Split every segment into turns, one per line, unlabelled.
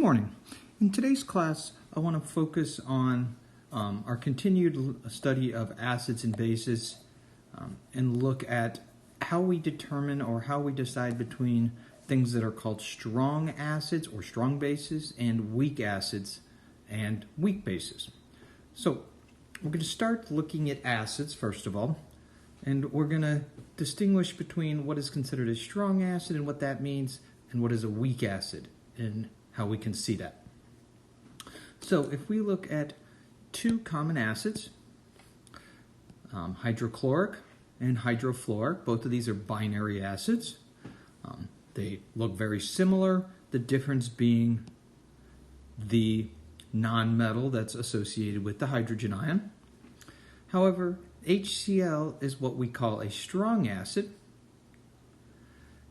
Morning. In today's class, I want to focus on our continued study of acids and bases and look at how we determine or how we decide between things that are called strong acids or strong bases and weak acids and weak bases. So we're going to start looking at acids first of all, and we're going to distinguish between what is considered a strong acid and what that means and what is a weak acid and how we can see that. So if we look at two common acids, hydrochloric and hydrofluoric, both of these are binary acids. They look very similar, the difference being the nonmetal that's associated with the hydrogen ion. However, HCl is what we call a strong acid,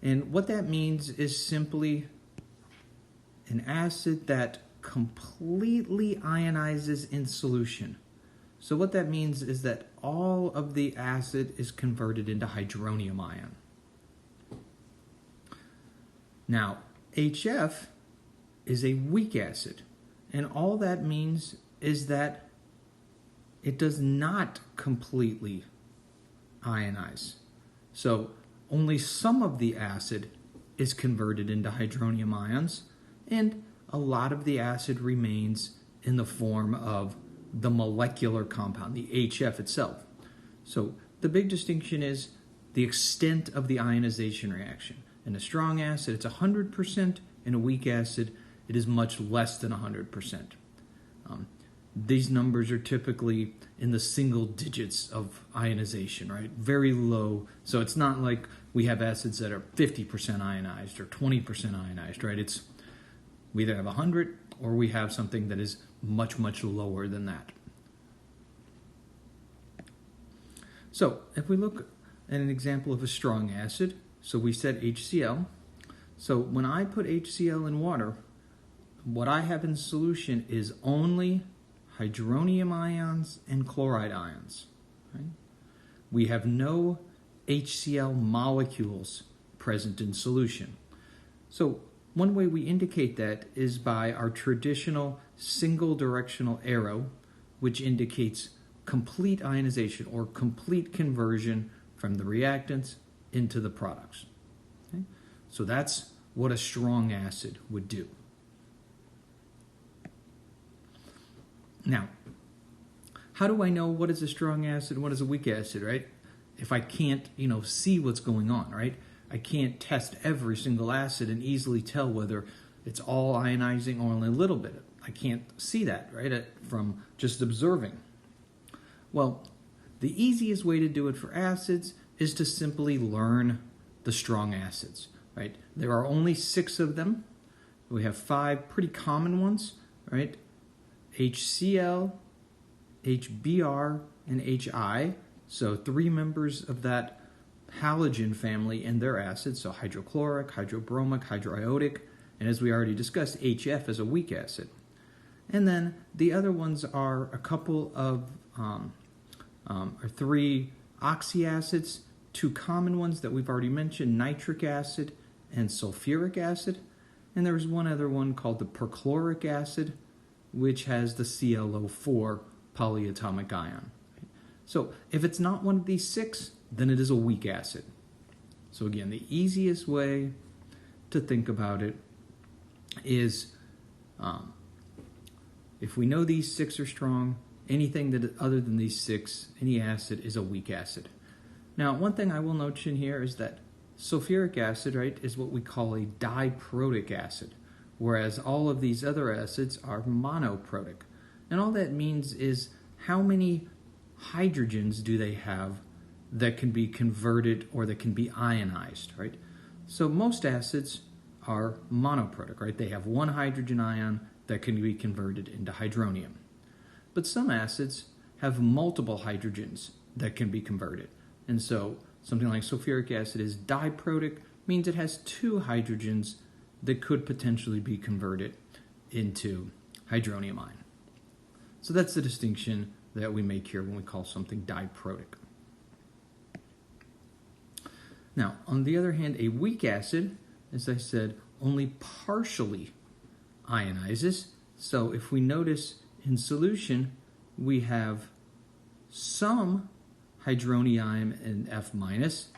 and what that means is simply an acid that completely ionizes in solution. So what that means is that all of the acid is converted into hydronium ion. Now, HF is a weak acid, and all that means is that it does not completely ionize. So only some of the acid is converted into hydronium ions, and a lot of the acid remains in the form of the molecular compound, the HF itself. So the big distinction is the extent of the ionization reaction. In a strong acid, it's 100%. In a weak acid, it is much less than 100%. These numbers are typically in the single digits of ionization, right? Very low. So it's not like we have acids that are 50% ionized or 20% ionized, right? We either have 100 or we have something that is much, much lower than that. So if we look at an example of a strong acid, so we said HCl. So when I put HCl in water, what I have in solution is only hydronium ions and chloride ions. Right? We have no HCl molecules present in solution. So one way we indicate that is by our traditional single directional arrow, which indicates complete ionization or complete conversion from the reactants into the products. Okay? So that's what a strong acid would do. Now, how do I know what is a strong acid and what is a weak acid, right? If I can't, see what's going on, right? I can't test every single acid and easily tell whether it's all ionizing or only a little bit. I can't see that, right, from just observing. Well, the easiest way to do it for acids is to simply learn the strong acids, right? There are only 6 of them. We have 5 pretty common ones, right? HCl, HBr, and HI. So 3 members of that halogen family and their acids, so hydrochloric, hydrobromic, hydroiodic, and as we already discussed, HF is a weak acid. And then the other ones are a couple of, 3 oxyacids, 2 common ones that we've already mentioned, nitric acid and sulfuric acid. And there's one other one called the perchloric acid, which has the ClO4 polyatomic ion. So if it's not one of these 6, then it is a weak acid. So again, the easiest way to think about it is if we know these 6 are strong, anything that other than these 6, any acid is a weak acid. Now, one thing I will note in here is that sulfuric acid, right, is what we call a diprotic acid, whereas all of these other acids are monoprotic. And all that means is how many hydrogens do they have that can be converted or that can be ionized, right? So most acids are monoprotic, right? They have 1 hydrogen ion that can be converted into hydronium. But some acids have multiple hydrogens that can be converted. And so something like sulfuric acid is diprotic, means it has 2 hydrogens that could potentially be converted into hydronium ion. So that's the distinction that we make here when we call something diprotic. Now, on the other hand, a weak acid, as I said, only partially ionizes. So if we notice in solution, we have some hydronium in F minus,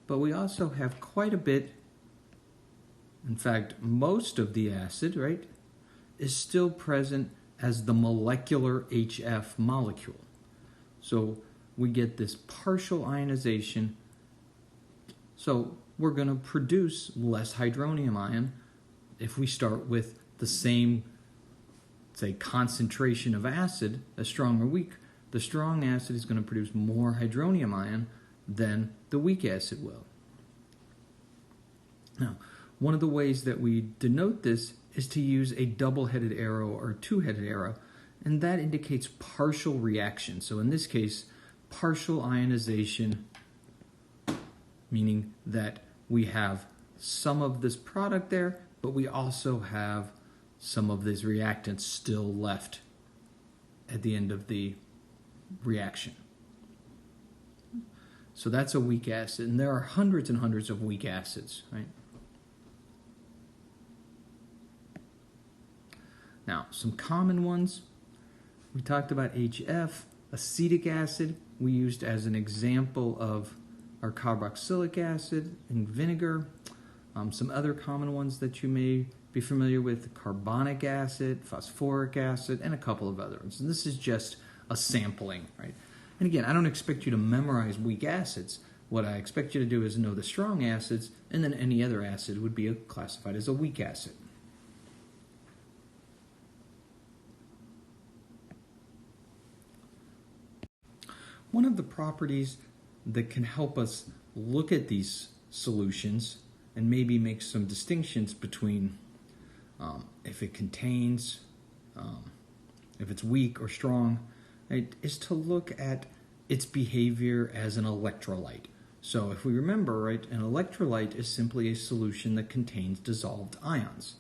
but we also have quite a bit, in fact, most of the acid, right, is still present as the molecular HF molecule. So we get this partial ionization. So we're going to produce less hydronium ion if we start with the same, say, concentration of acid, as strong or weak. The strong acid is going to produce more hydronium ion than the weak acid will. Now, one of the ways that we denote this is to use a double-headed arrow or two-headed arrow, and that indicates partial reaction. So in this case, partial ionization, meaning that we have some of this product there, but we also have some of these reactants still left at the end of the reaction. So that's a weak acid, and there are hundreds and hundreds of weak acids, right? Now, some common ones. We talked about HF, acetic acid, we used as an example of our carboxylic acid and vinegar. Some other common ones that you may be familiar with, carbonic acid, phosphoric acid, and a couple of other ones. And this is just a sampling, right? And again, I don't expect you to memorize weak acids. What I expect you to do is know the strong acids, and then any other acid would be classified as a weak acid. One of the properties that can help us look at these solutions and maybe make some distinctions between if it contains, if it's weak or strong, right, is to look at its behavior as an electrolyte. So if we remember, right, an electrolyte is simply a solution that contains dissolved ions,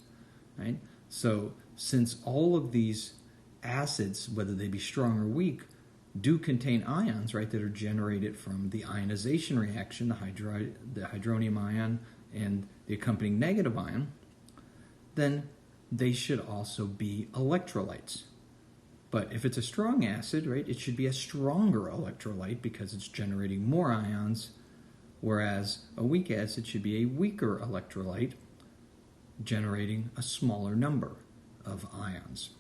right? So since all of these acids, whether they be strong or weak, do contain ions, right, that are generated from the ionization reaction, the hydronium ion and the accompanying negative ion, then they should also be electrolytes. But if it's a strong acid, right, it should be a stronger electrolyte because it's generating more ions, whereas a weak acid should be a weaker electrolyte generating a smaller number of ions.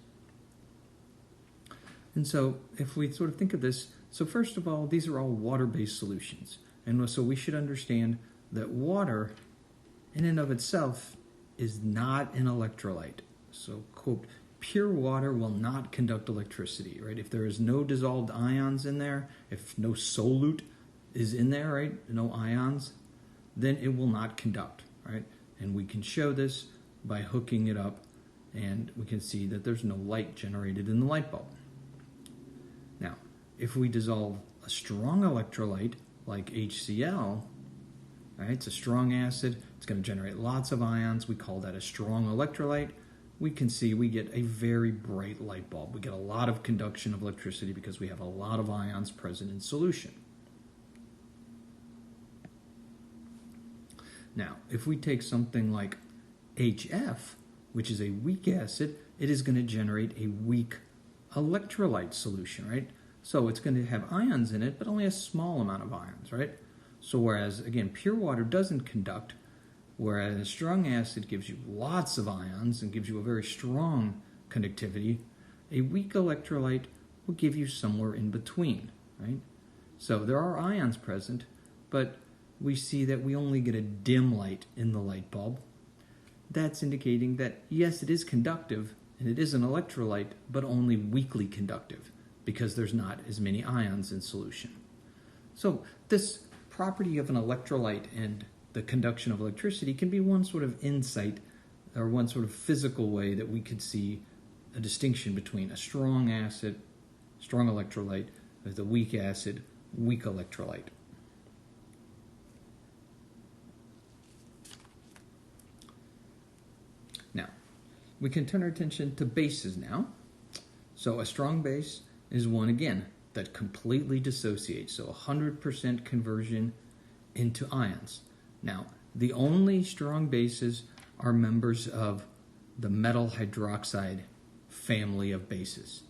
And so if we sort of think of this, so first of all, these are all water-based solutions. And so we should understand that water in and of itself is not an electrolyte. So, quote, pure water will not conduct electricity, right? If there is no dissolved ions in there, if no solute is in there, right, no ions, then it will not conduct, right? And we can show this by hooking it up, and we can see that there's no light generated in the light bulb. Now, if we dissolve a strong electrolyte like HCl, right, it's a strong acid, it's going to generate lots of ions, we call that a strong electrolyte, we can see we get a very bright light bulb. We get a lot of conduction of electricity because we have a lot of ions present in solution. Now, if we take something like HF, which is a weak acid, it is going to generate a weak electrolyte solution, right? So it's going to have ions in it, but only a small amount of ions, right? So whereas, again, pure water doesn't conduct, whereas a strong acid gives you lots of ions and gives you a very strong conductivity, a weak electrolyte will give you somewhere in between, right? So there are ions present, but we see that we only get a dim light in the light bulb. That's indicating that, yes, it is conductive, and it is an electrolyte, but only weakly conductive, because there's not as many ions in solution. So this property of an electrolyte and the conduction of electricity can be one sort of insight or one sort of physical way that we could see a distinction between a strong acid, strong electrolyte, with a weak acid, weak electrolyte. Now, we can turn our attention to bases now. So a strong base is one, again, that completely dissociates, so 100% conversion into ions. Now, the only strong bases are members of the metal hydroxide family of bases,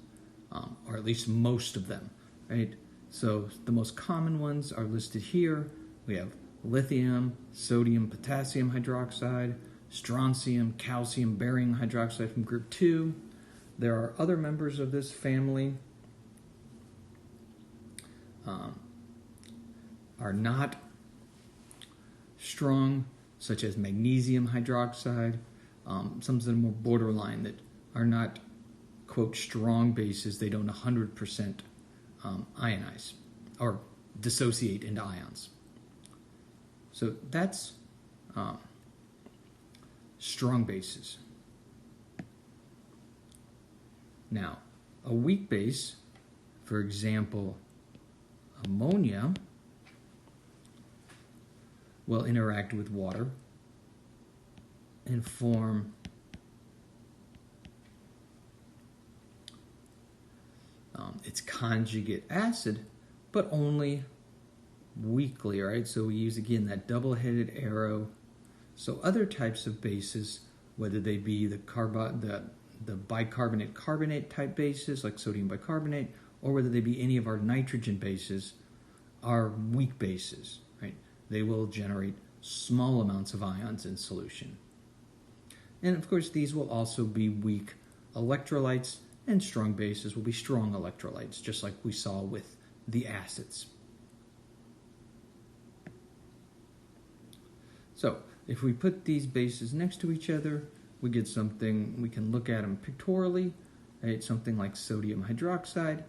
or at least most of them, right? So the most common ones are listed here. We have lithium, sodium, potassium hydroxide, strontium, calcium, barium hydroxide from group 2. There are other members of this family are not strong, such as magnesium hydroxide. Some of them are borderline that are not, quote, strong bases. They don't 100% ionize or dissociate into ions. So that's strong bases. Now, a weak base, for example, ammonia, will interact with water and form its conjugate acid, but only weakly, right? So we use, again, that double-headed arrow. So other types of bases, whether they be the bicarbonate carbonate type bases like sodium bicarbonate, or whether they be any of our nitrogen bases, are weak bases, right? They will generate small amounts of ions in solution. And of course, these will also be weak electrolytes, and strong bases will be strong electrolytes, just like we saw with the acids. So if we put these bases next to each other, we get something, we can look at them pictorially, right? Something like sodium hydroxide.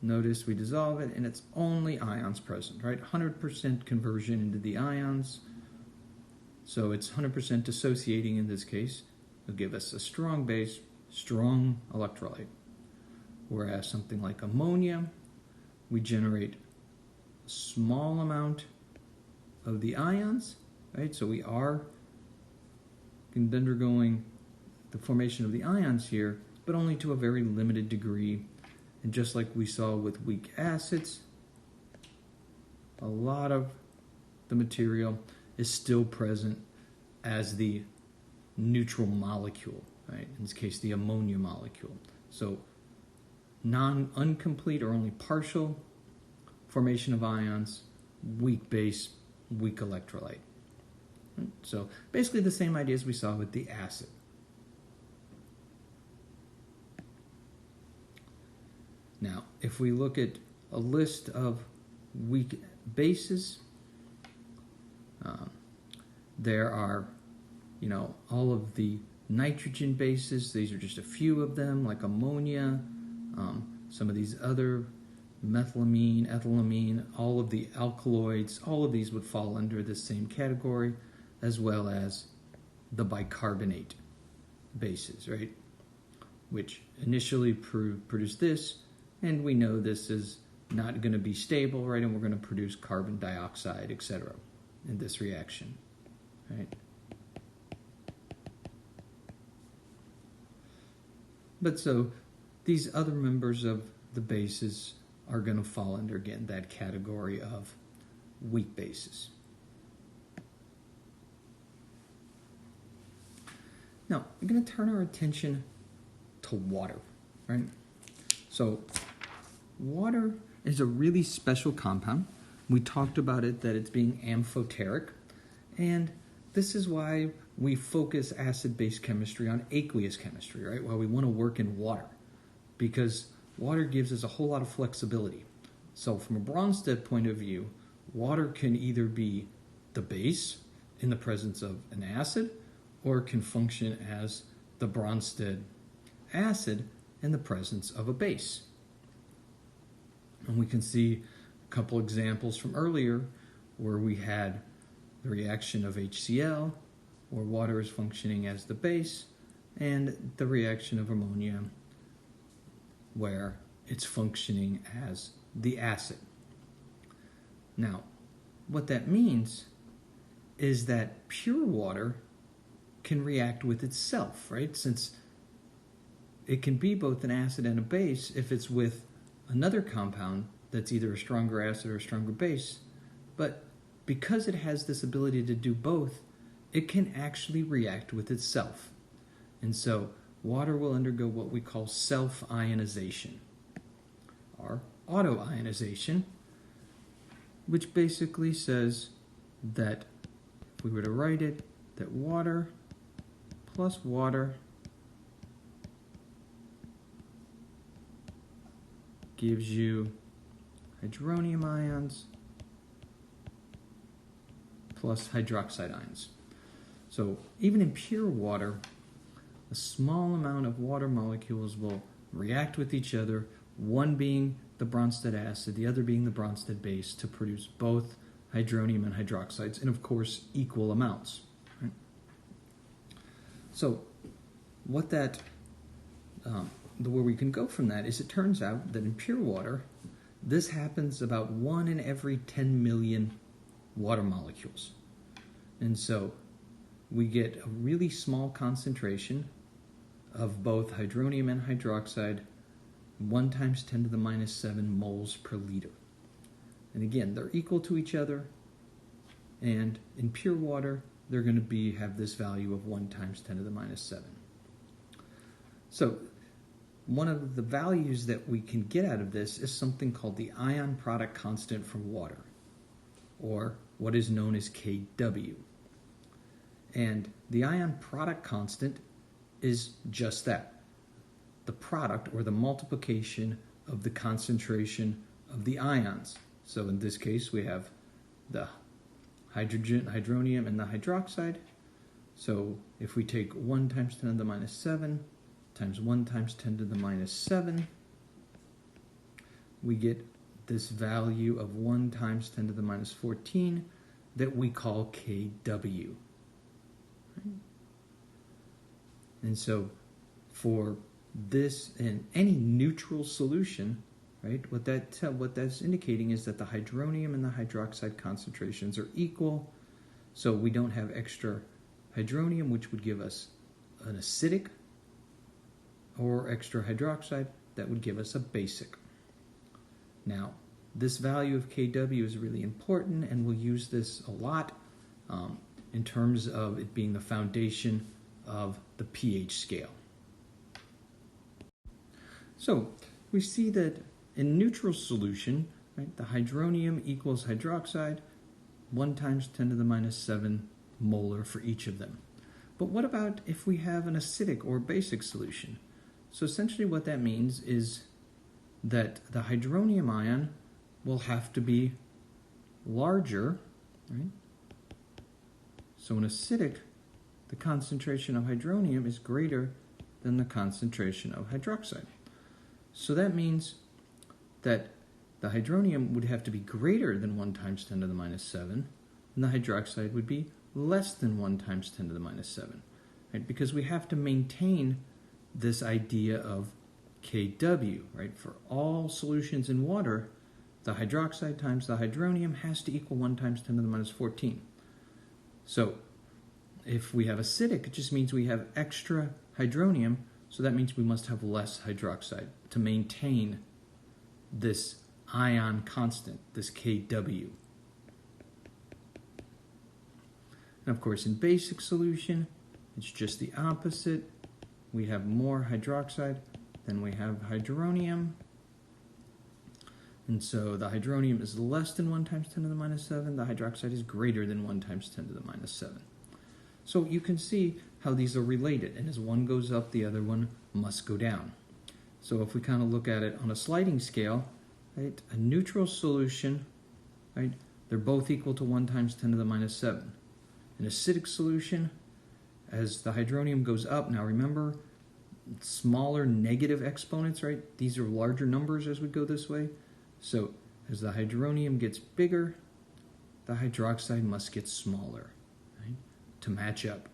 Notice we dissolve it and it's only ions present, right? 100% conversion into the ions. So it's 100% dissociating in this case. It'll give us a strong base, strong electrolyte. Whereas something like ammonia, we generate a small amount of the ions, right? So we are undergoing the formation of the ions here, but only to a very limited degree. And just like we saw with weak acids, a lot of the material is still present as the neutral molecule, right? In this case, the ammonia molecule. So incomplete or only partial formation of ions, weak base, weak electrolyte. Right? So basically the same ideas we saw with the acid. Now, if we look at a list of weak bases, there are, all of the nitrogen bases. These are just a few of them, like ammonia, some of these other methylamine, ethylamine, all of the alkaloids, all of these would fall under the same category, as well as the bicarbonate bases, right? Which initially produce this, and we know this is not going to be stable, right? And we're going to produce carbon dioxide, etc. in this reaction, right? But so these other members of the bases are going to fall under, again, that category of weak bases. Now, we're going to turn our attention to water, right? So water is a really special compound. We talked about it, that it's being amphoteric, and this is why we focus acid-base chemistry on aqueous chemistry, right? Why we want to work in water, because water gives us a whole lot of flexibility. So from a Bronsted point of view, water can either be the base in the presence of an acid, or can function as the Bronsted acid in the presence of a base. And we can see a couple examples from earlier where we had the reaction of HCl, where water is functioning as the base, and the reaction of ammonia, where it's functioning as the acid. Now, what that means is that pure water can react with itself, right? Since it can be both an acid and a base if it's with another compound that's either a stronger acid or a stronger base. But because it has this ability to do both, it can actually react with itself. And so water will undergo what we call self-ionization, or auto-ionization, which basically says that, if we were to write it, that water plus water gives you hydronium ions plus hydroxide ions. So even in pure water, a small amount of water molecules will react with each other, one being the Bronsted acid, the other being the Bronsted base, to produce both hydronium and hydroxides, and of course equal amounts. Right? So what that where we can go from that is, it turns out that in pure water, this happens about 1 in every 10 million water molecules. And so we get a really small concentration of both hydronium and hydroxide, 1 times 10 to the minus 7 moles per liter. And again, they're equal to each other, and in pure water, they're going to have this value of 1 times 10 to the minus 7. So one of the values that we can get out of this is something called the ion product constant for water, or what is known as Kw. And the ion product constant is just that, the product or the multiplication of the concentration of the ions. So in this case, we have the hydronium and the hydroxide. So if we take 1 times 10 to the minus 7 times 1 times 10 to the minus 7, we get this value of 1 times 10 to the minus 14 that we call Kw. And so for this in any neutral solution, right, what that's indicating is that the hydronium and the hydroxide concentrations are equal. So we don't have extra hydronium, which would give us an acidic, or extra hydroxide that would give us a basic. Now, this value of Kw is really important, and we'll use this a lot in terms of it being the foundation of the pH scale. So we see that in neutral solution, right, the hydronium equals hydroxide, 1 times 10 to the minus 7 molar for each of them. But what about if we have an acidic or basic solution? So essentially what that means is that the hydronium ion will have to be larger, right? So in acidic, the concentration of hydronium is greater than the concentration of hydroxide. So that means that the hydronium would have to be greater than 1 times 10 to the minus 7, and the hydroxide would be less than 1 times 10 to the minus 7, right? Because we have to maintain this idea of Kw, right? For all solutions in water, the hydroxide times the hydronium has to equal 1 times 10 to the minus 14. So if we have acidic, it just means we have extra hydronium, so that means we must have less hydroxide to maintain this ion constant, this Kw. And of course, in basic solution, it's just the opposite. We have more hydroxide than we have hydronium. And so the hydronium is less than 1 times 10 to the minus 7. The hydroxide is greater than 1 times 10 to the minus 7. So you can see how these are related. And as one goes up, the other one must go down. So if we kind of look at it on a sliding scale, right, a neutral solution, right, they're both equal to 1 times 10 to the minus 7. An acidic solution, as the hydronium goes up, now remember, smaller negative exponents, right? These are larger numbers as we go this way. So as the hydronium gets bigger, the hydroxide must get smaller, right, to match up.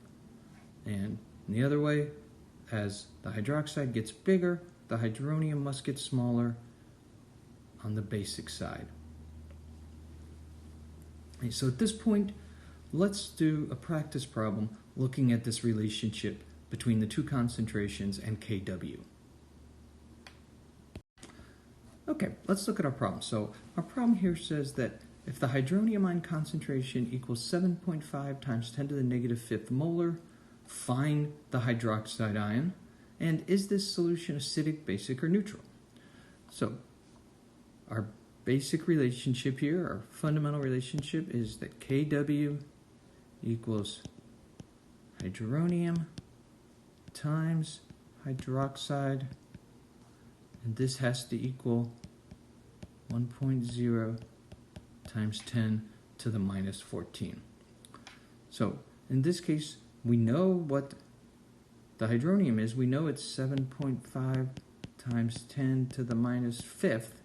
And in the other way, as the hydroxide gets bigger, the hydronium must get smaller on the basic side. Okay, so at this point, let's do a practice problem looking at this relationship between the two concentrations and Kw. Okay, let's look at our problem. So our problem here says that if the hydronium ion concentration equals 7.5 times 10 to the negative 5th molar, find the hydroxide ion, and is this solution acidic, basic, or neutral? So our basic relationship here, our fundamental relationship, is that Kw equals hydronium times hydroxide, and this has to equal 1.0 times 10 to the minus 14. So in this case, we know what the hydronium is. We know it's 7.5 times 10 to the minus fifth.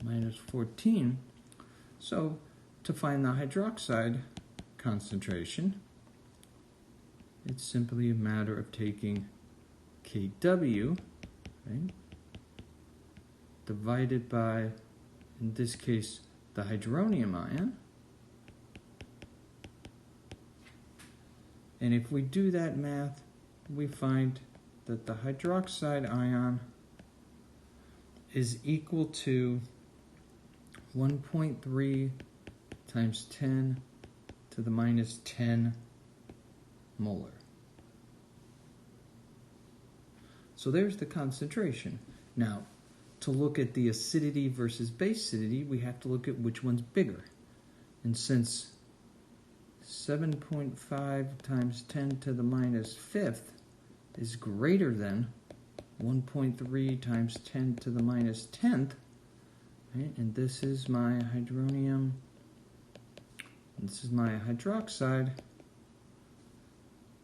Minus 14. So to find the hydroxide concentration, it's simply a matter of taking Kw, right, divided by, in this case, the hydronium ion. And if we do that math, we find that the hydroxide ion is equal to 1.3 times 10 to the minus 10 molar. So there's the concentration. Now, to look at the acidity versus basicity, we have to look at which one's bigger. And since 7.5 times 10 to the minus fifth is greater than 1.3 times 10 to the minus 10th, right, and this is my hydronium, and this is my hydroxide.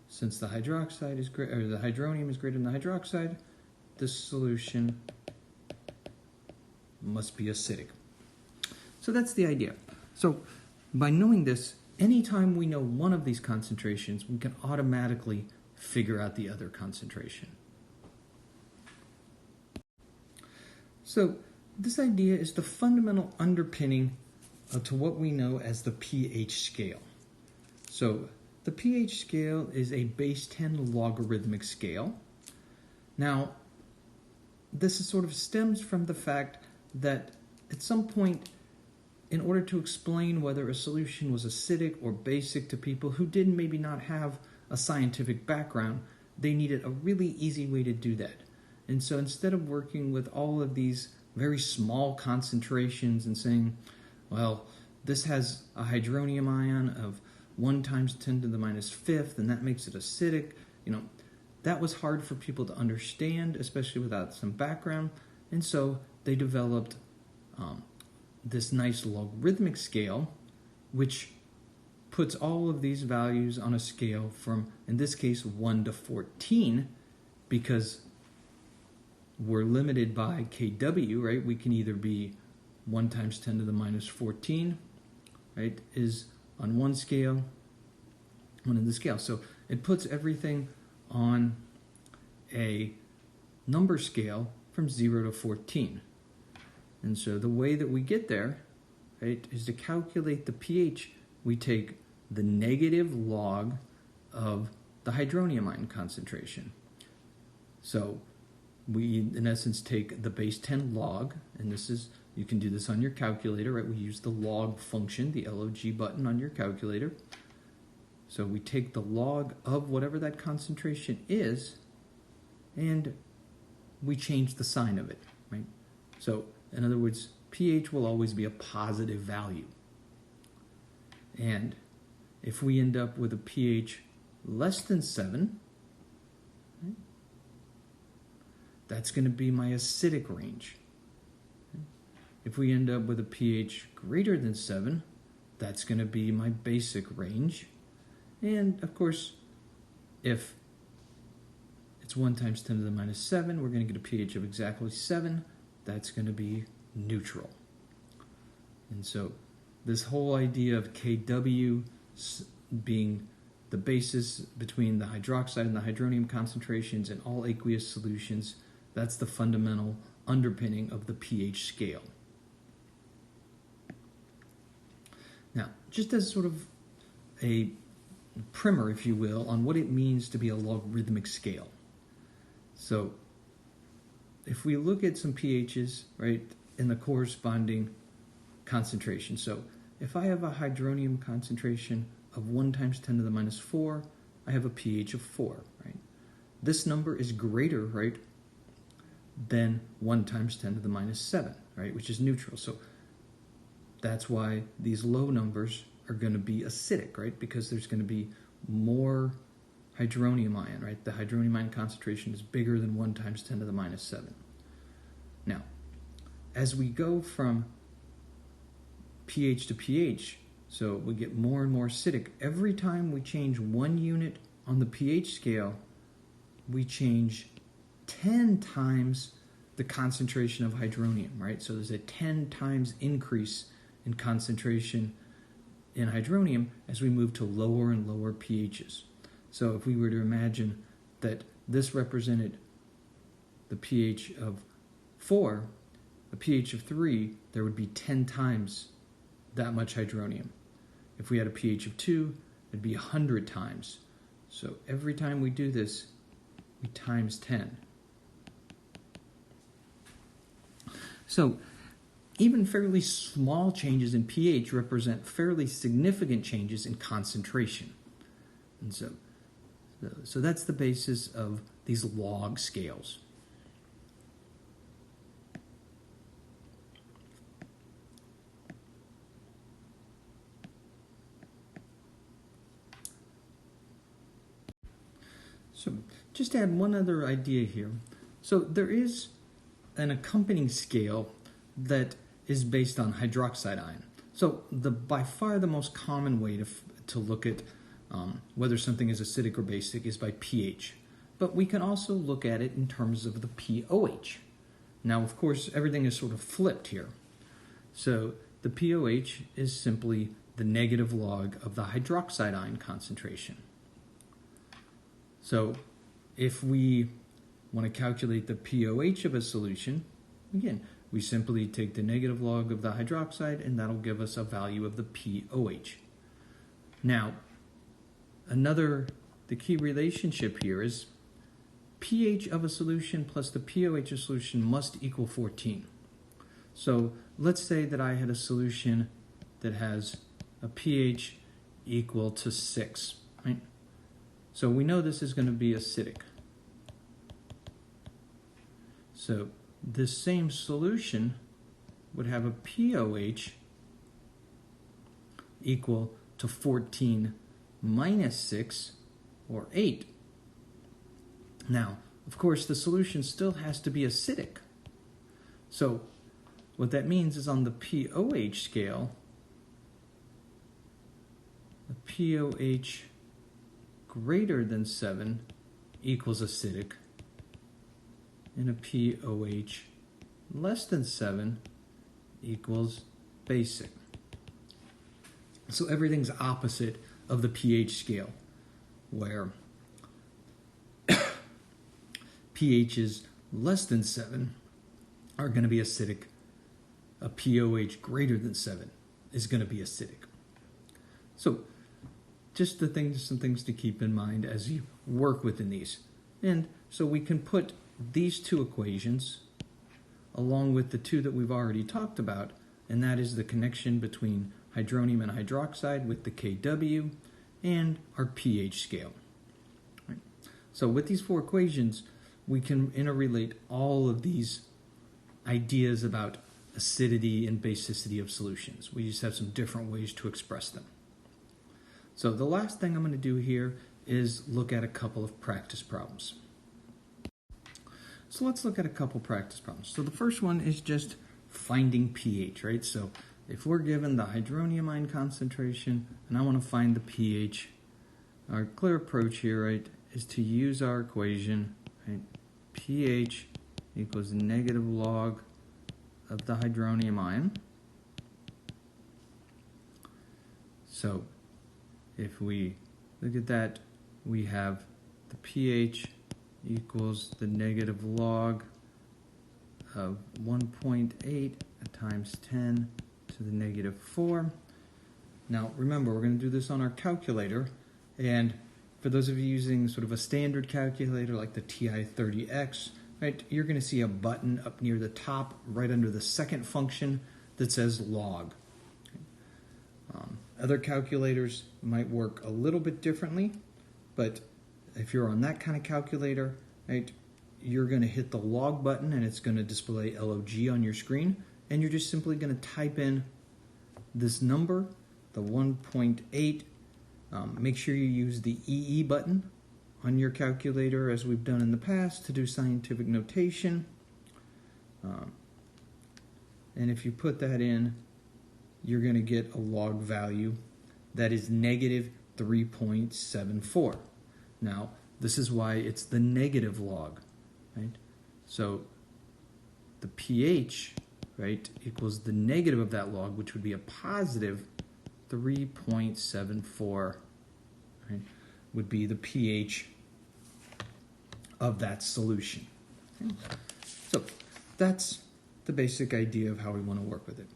Since the hydroxide is greater, or the hydronium is greater than the hydroxide, this solution must be acidic. So that's the idea. So by knowing this, anytime we know one of these concentrations, we can automatically figure out the other concentration. So this idea is the fundamental underpinning to what we know as the pH scale. So the pH scale is a base 10 logarithmic scale. Now, this is sort of stems from the fact that at some point, in order to explain whether a solution was acidic or basic to people who did maybe not have a scientific background, they needed a really easy way to do that. And so instead of working with all of these very small concentrations and saying, well, this has a hydronium ion of 1 times 10 to the minus fifth, and that makes it acidic, that was hard for people to understand, especially without some background. And so they developed this nice logarithmic scale, which puts all of these values on a scale from, in this case, 1 to 14, because we're limited by Kw, right? We can either be 1 times 10 to the minus 14, right, is on one scale, one in the scale. So it puts everything on a number scale from 0 to 14. And so the way that we get there, right, is to calculate the pH. We take the negative log of the hydronium ion concentration. So we, in essence, take the base 10 log, and this is, you can do this on your calculator, right? We use the log function, the LOG button on your calculator. So we take the log of whatever that concentration is, and we change the sign of it, right? So, in other words, pH will always be a positive value. And if we end up with a pH less than 7, right, that's going to be my acidic range. If we end up with a pH greater than 7, that's going to be my basic range. And of course, if it's 1 times 10 to the minus 7, we're going to get a pH of exactly 7. That's going to be neutral. And so this whole idea of Kw being the basis between the hydroxide and the hydronium concentrations in all aqueous solutions, that's the fundamental underpinning of the pH scale. Now, just as sort of a primer, if you will, on what it means to be a logarithmic scale. So if we look at some pHs, right, in the corresponding concentration. So if I have a hydronium concentration of 1 times 10 to the minus 4, I have a pH of 4, right? This number is greater, right, than 1 times 10 to the minus 7, right, which is neutral. So that's why these low numbers are going to be acidic, right, because there's going to be more hydronium ion, right? The hydronium ion concentration is bigger than 1 times 10 to the minus 7. Now, as we go from pH to pH, so we get more and more acidic. Every time we change 1 unit on the pH scale, we change 10 times the concentration of hydronium, right? So there's a 10 times increase in concentration in hydronium as we move to lower and lower pHs. So if we were to imagine that this represented the pH of 4, a pH of 3, there would be 10 times that much hydronium. If we had a pH of 2, it'd be 100 times. So every time we do this, we times 10. So even fairly small changes in pH represent fairly significant changes in concentration. And so that's the basis of these log scales. So just to add one other idea here. So there is an accompanying scale that is based on hydroxide ion. So by far the most common way to look at whether something is acidic or basic is by pH. But we can also look at it in terms of the pOH. Now, of course, everything is sort of flipped here. So the pOH is simply the negative log of the hydroxide ion concentration. So if we want to calculate the pOH of a solution, again, we simply take the negative log of the hydroxide and that'll give us a value of the pOH. Now, the key relationship here is pH of a solution plus the pOH of a solution must equal 14. So let's say that I had a solution that has a pH equal to 6, right? So we know this is going to be acidic. So this same solution would have a pOH equal to 14 minus 6, or 8. Now, of course, the solution still has to be acidic. So what that means is on the pOH scale, the pOH greater than 7 equals acidic, and a pOH less than 7 equals basic. So everything's opposite of the pH scale, where pHs less than 7 are going to be acidic. A pOH greater than 7 is going to be acidic. So just some things to keep in mind as you work within these. And so we can put these two equations along with the two that we've already talked about, and that is the connection between hydronium and hydroxide with the Kw and our pH scale. Right. So with these 4 equations, we can interrelate all of these ideas about acidity and basicity of solutions. We just have some different ways to express them. So the last thing I'm going to do here is look at a couple of practice problems. So let's look at a couple practice problems. So the first one is just finding pH, right? So if we're given the hydronium ion concentration and I want to find the pH, our clear approach here, right, is to use our equation, right? pH equals negative log of the hydronium ion. So if we look at that, we have the pH equals the negative log of 1.8 times 10 to the negative 4. Now remember, we're going to do this on our calculator, and for those of you using sort of a standard calculator like the TI-30X, right, you're going to see a button up near the top, right under the second function that says log. Other calculators might work a little bit differently, but if you're on that kind of calculator, right, you're going to hit the log button and it's going to display LOG on your screen, and you're just simply going to type in this number, the 1.8. Make sure you use the EE button on your calculator, as we've done in the past, to do scientific notation. And if you put that in, you're going to get a log value that is negative 3.74. Now, this is why it's the negative log, right? So the pH, right, equals the negative of that log, which would be a positive 3.74, right, would be the pH of that solution. Okay? So that's the basic idea of how we want to work with it.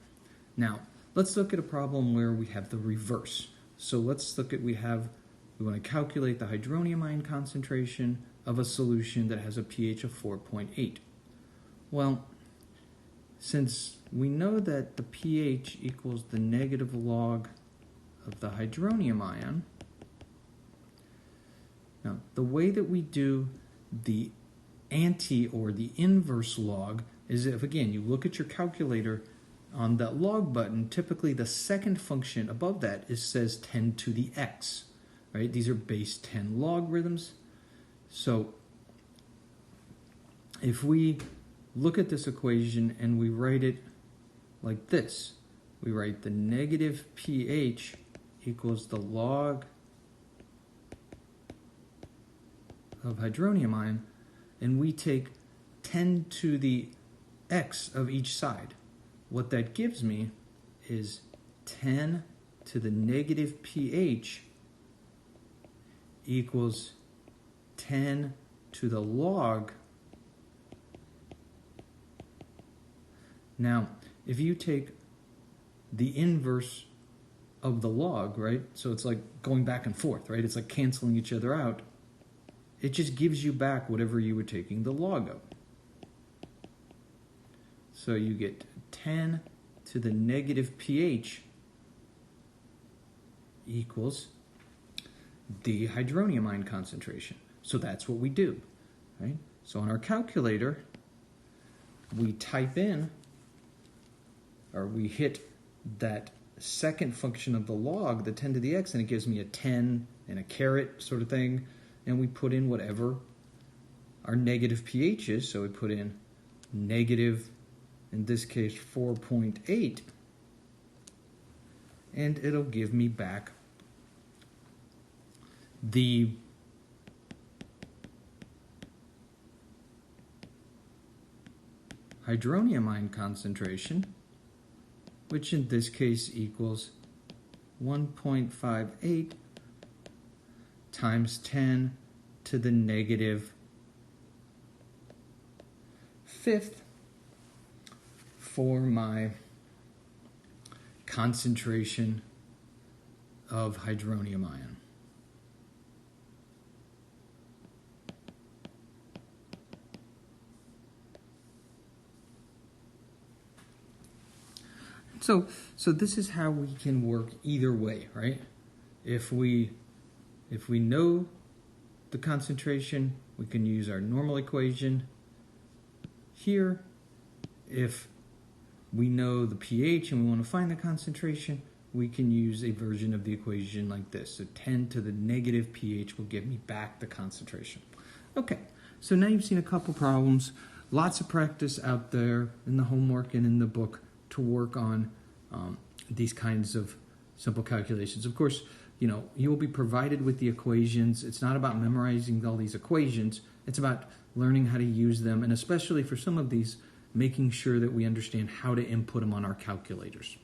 Now, let's look at a problem where we have the reverse. So let's look at, we want to calculate the hydronium ion concentration of a solution that has a pH of 4.8. Well, since we know that the pH equals the negative log of the hydronium ion, now the way that we do the anti or the inverse log is if, again, you look at your calculator, on that log button, typically the second function above that says 10 to the x, right? These are base 10 logarithms. So if we look at this equation and we write it like this, we write the negative pH equals the log of hydronium ion, and we take 10 to the x of each side. What that gives me is 10 to the negative pH equals 10 to the log. Now, if you take the inverse of the log, right, so it's like going back and forth, right, it's like canceling each other out, it just gives you back whatever you were taking the log of. So you get 10 to the negative pH equals the hydronium ion concentration. So that's what we do, right? So on our calculator, we type in, or we hit that second function of the log, the 10 to the x, and it gives me a 10 and a caret sort of thing, and we put in whatever our negative pH is. So we put in negative, in this case, 4.8, and it'll give me back the hydronium ion concentration, which in this case equals 1.58 times 10 to the negative fifth for my concentration of hydronium ion. So this is how we can work either way, right? If we know the concentration, we can use our normal equation. Here, if we know the pH and we want to find the concentration, we can use a version of the equation like this. So 10 to the negative pH will give me back the concentration. Okay, so now you've seen a couple problems, lots of practice out there in the homework and in the book to work on these kinds of simple calculations. Of course, you will be provided with the equations. It's not about memorizing all these equations. It's about learning how to use them, and especially for some of these, making sure that we understand how to input them on our calculators.